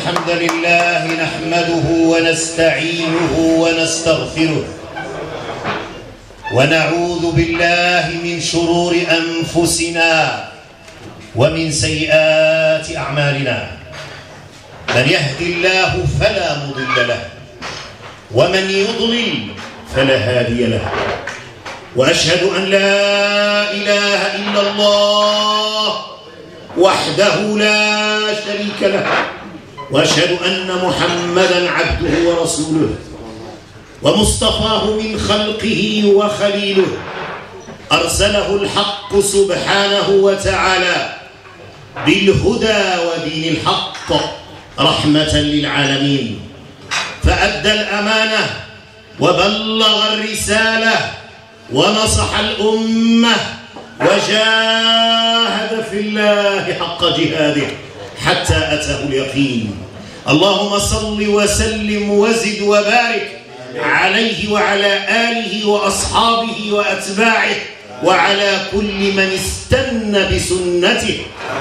الحمد لله نحمده ونستعينه ونستغفره ونعوذ بالله من شرور أنفسنا ومن سيئات أعمالنا من يهد الله فلا مضل له ومن يضلل فلا هادي له وأشهد أن لا إله إلا الله وحده لا شريك له وأشهد أن محمدا عبده ورسوله ومصطفاه من خلقه وخليله أرسله الحق سبحانه وتعالى بالهدى ودين الحق رحمة للعالمين فأدى الأمانة وبلغ الرسالة ونصح الأمة وجاهد في الله حق جهاده حتى أتاه اليقين اللهم صل وسلم وزد وبارك عليه وعلى آله وأصحابه وأتباعه وعلى كل من استنى بسنته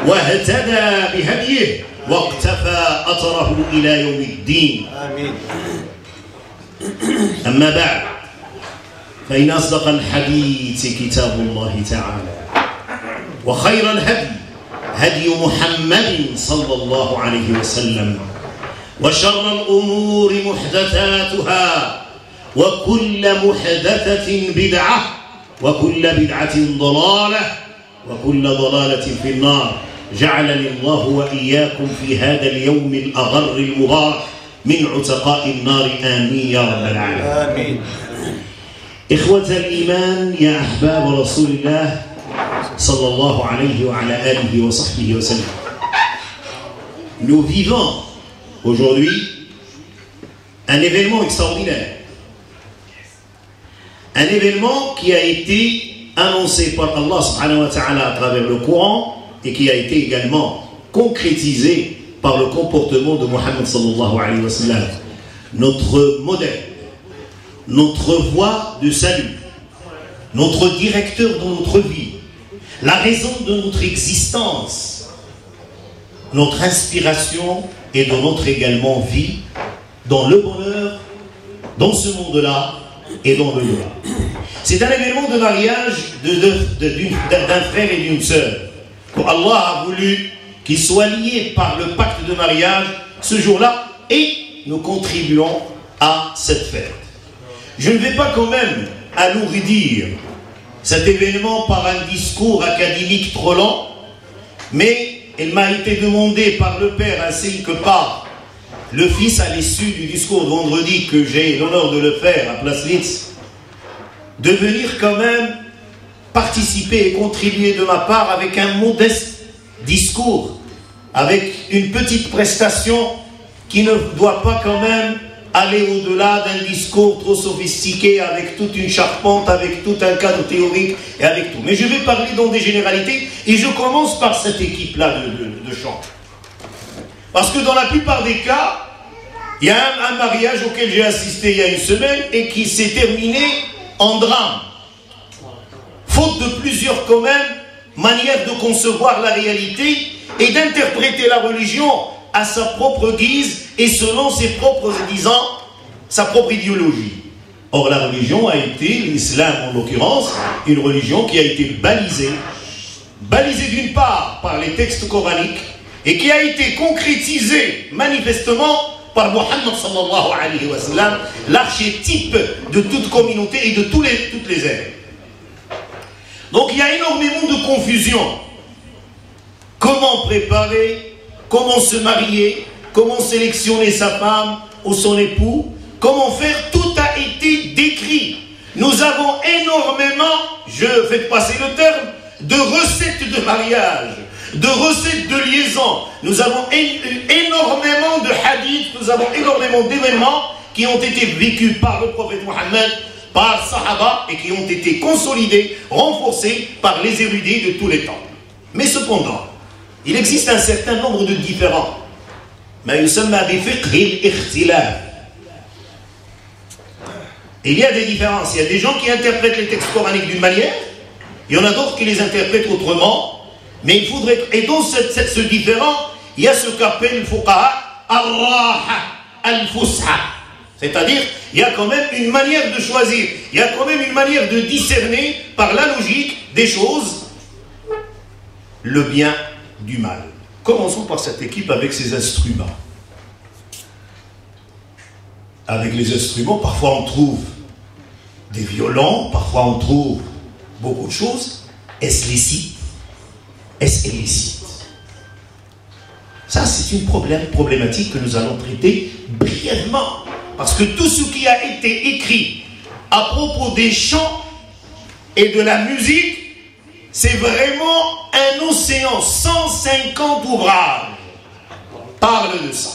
واهتدى بهديه واقتفى أثره إلى يوم الدين آمين. أما بعد فإن أصدق الحديث كتاب الله تعالى وخير الهدي هدي محمد صلى الله عليه وسلم وشر الأمور محدثاتها وكل محدثة بدعة وكل بدعة ضلالة وكل ضلالة في النار جعلني الله وإياكم في هذا اليوم الأغر المبارك من عتقاء النار آمين يا رب العالمين آمين. إخوة الإيمان يا أحباب رسول الله صلى الله عليه وعلى آله وصحبه وسلم. Nous vivons aujourd'hui un événement extraordinaire. Un événement qui a été annoncé par Allah subhanahu wa ta'ala à travers le Coran et qui a été également concrétisé par le comportement de Muhammad sallallahu alayhi wa sallam. Notre modèle, notre voie de salut, notre directeur dans notre vie, la raison de notre existence, notre inspiration et de notre également vie dans le bonheur, dans ce monde-là et dans le delà. C'est un événement de mariage d'un frère et d'une sœur que Allah a voulu qu'ils soient liés par le pacte de mariage ce jour-là et nous contribuons à cette fête. Je ne vais pas quand même alourdir cet événement par un discours académique trop long, mais il m'a été demandé par le père ainsi que par le fils à l'issue du discours vendredi que j'ai l'honneur de le faire à Place Litz, de venir quand même participer et contribuer de ma part avec un modeste discours, avec une petite prestation qui ne doit pas quand même aller au-delà d'un discours trop sophistiqué avec toute une charpente, avec tout un cadre théorique et avec tout. Mais je vais parler dans des généralités et je commence par cette équipe-là de chant. Parce que dans la plupart des cas, il y a un mariage auquel j'ai assisté il y a une semaine et qui s'est terminé en drame. Faute de plusieurs quand même manières de concevoir la réalité et d'interpréter la religion à sa propre guise et selon ses propres disant, sa propre idéologie. Or la religion a été, l'islam en l'occurrence, une religion qui a été balisée d'une part par les textes coraniques et qui a été concrétisée manifestement par Muhammad sallallahu alayhi wa sallam, l'archétype de toute communauté et de toutes les ères. Donc il y a énormément de confusion. Comment préparer, comment se marier, comment sélectionner sa femme ou son époux, comment faire, tout a été décrit. Nous avons énormément, je fais passer le terme, de recettes de mariage, de recettes de liaison. Nous avons énormément de hadiths, nous avons énormément d'événements qui ont été vécus par le prophète Mohammed, par Sahaba et qui ont été consolidés, renforcés par les érudits de tous les temps. Mais cependant, il existe un certain nombre de différents. Il y a des différences. Il y a des gens qui interprètent les textes coraniques d'une manière, il y en a d'autres qui les interprètent autrement, mais il faudrait... Et dans ce différent, il y a ce qu'appelle le fuqaha al-raha, al-fusha. C'est-à-dire, il y a quand même une manière de choisir, il y a quand même une manière de discerner par la logique des choses le bien du mal. Commençons par cette équipe avec ses instruments. Avec les instruments, parfois on trouve des violons, parfois on trouve beaucoup de choses. Est-ce licite? Est-ce illicite? Ça, c'est une problématique que nous allons traiter brièvement. Parce que tout ce qui a été écrit à propos des chants et de la musique, c'est vraiment un océan, 150 ouvrages parlent de ça.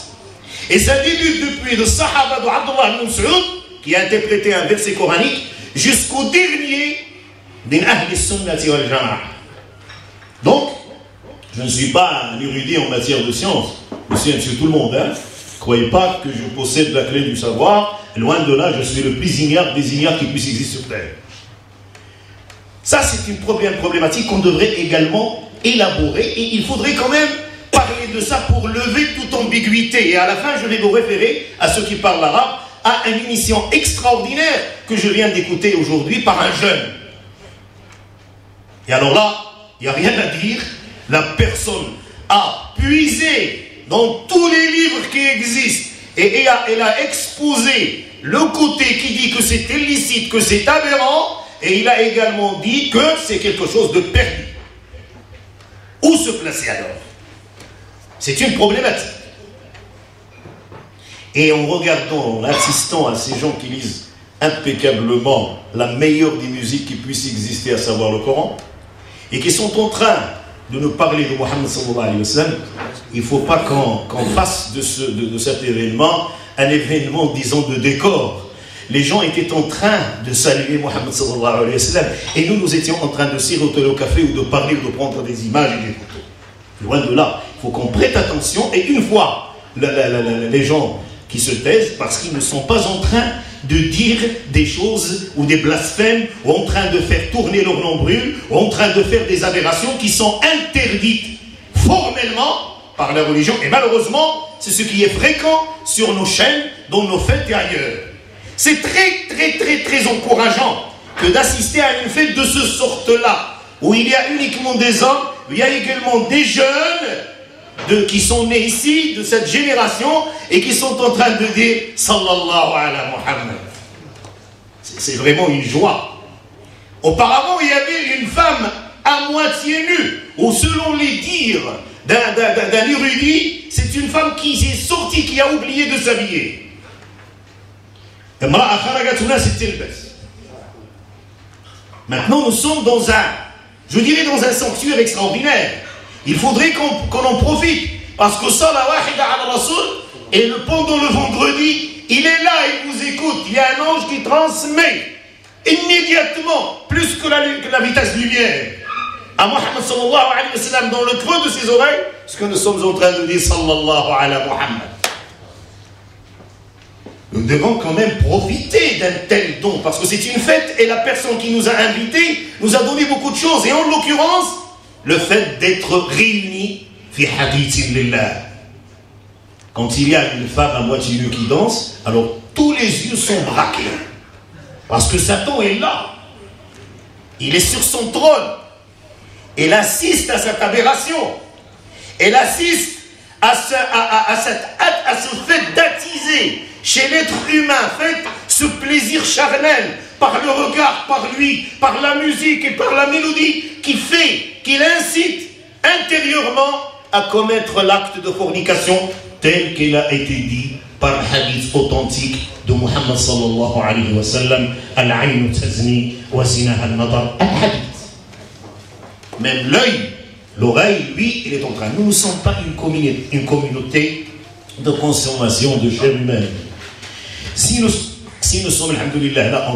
Et ça débute depuis le Sahaba d'Abdullah ibn Mas'ud, qui a interprété un verset coranique, jusqu'au dernier des Ahl Sunnati wal Jama'a. Donc, je ne suis pas un érudit en matière de science, monsieur tout le monde, hein. Ne croyez pas que je possède la clé du savoir, loin de là, je suis le plus ignare des ignares qui puissent exister sur Terre. Ça, c'est une problématique qu'on devrait également élaborer, et il faudrait quand même parler de ça pour lever toute ambiguïté. Et à la fin, je vais vous référer à ceux qui parlent arabe, à une émission extraordinaire que je viens d'écouter aujourd'hui par un jeune. Et alors là, il n'y a rien à dire, la personne a puisé dans tous les livres qui existent et elle a exposé le côté qui dit que c'est illicite, que c'est aberrant, et il a également dit que c'est quelque chose de perdu. Où se placer alors? C'est une problématique. Et en regardant, en assistant à ces gens qui lisent impeccablement la meilleure des musiques qui puissent exister, à savoir le Coran, et qui sont en train de nous parler de Mohammed sallallahu alayhi wa sallam, il ne faut pas qu'on fasse de cet événement un événement, disons, de décor. Les gens étaient en train de saluer Mohammed sallallahu alayhi wa sallam, et nous étions en train de siroter au café ou de parler ou de prendre des images et des photos. Loin de là, il faut qu'on prête attention, et une fois les gens qui se taisent, parce qu'ils ne sont pas en train de dire des choses ou des blasphèmes, ou en train de faire tourner leur nombril, ou en train de faire des aberrations qui sont interdites formellement par la religion. Et malheureusement, c'est ce qui est fréquent sur nos chaînes, dans nos fêtes et ailleurs. C'est très encourageant que d'assister à une fête de ce sorte-là, où il y a uniquement des hommes, où il y a également des jeunes qui sont nés ici, de cette génération, et qui sont en train de dire « Sallallahu ala Muhammad ». C'est vraiment une joie. Auparavant, il y avait une femme à moitié nue, ou selon les dires d'un érudit, c'est une femme qui s'est sortie, qui a oublié de s'habiller. Maintenant, nous sommes dans un sanctuaire extraordinaire. Il faudrait qu'on en profite. Parce que Salah Wahida al Rasoul, et pendant le vendredi, il est là, il vous écoute. Il y a un ange qui transmet immédiatement, plus que la vitesse lumière, à Muhammad sallallahu alayhi wa sallam, dans le creux de ses oreilles, ce que nous sommes en train de dire sallallahu ala Muhammad. Nous devons quand même profiter d'un tel don, parce que c'est une fête, et la personne qui nous a invités nous a donné beaucoup de choses, et en l'occurrence, le fait d'être réunis fi hadithin lillah. Quand il y a une femme à moitié nue qui danse, alors tous les yeux sont braqués, parce que Satan est là, il est sur son trône, il assiste à cette aberration, il assiste à ce fait d'attiser chez l'être humain, ce plaisir charnel, par le regard, par lui, par la musique et par la mélodie, qui fait qu'il incite intérieurement à commettre l'acte de fornication tel qu'il a été dit par le hadith authentique de Muhammad sallallahu alayhi wa sallam, al-aynu tazni wa zinaha al-nadar, al-hadith. Même l'œil, l'oreille, lui, il est en train. Nous ne sommes pas une communauté de consommation de chair humaine. Si nous sommes, alhamdoulilah, là,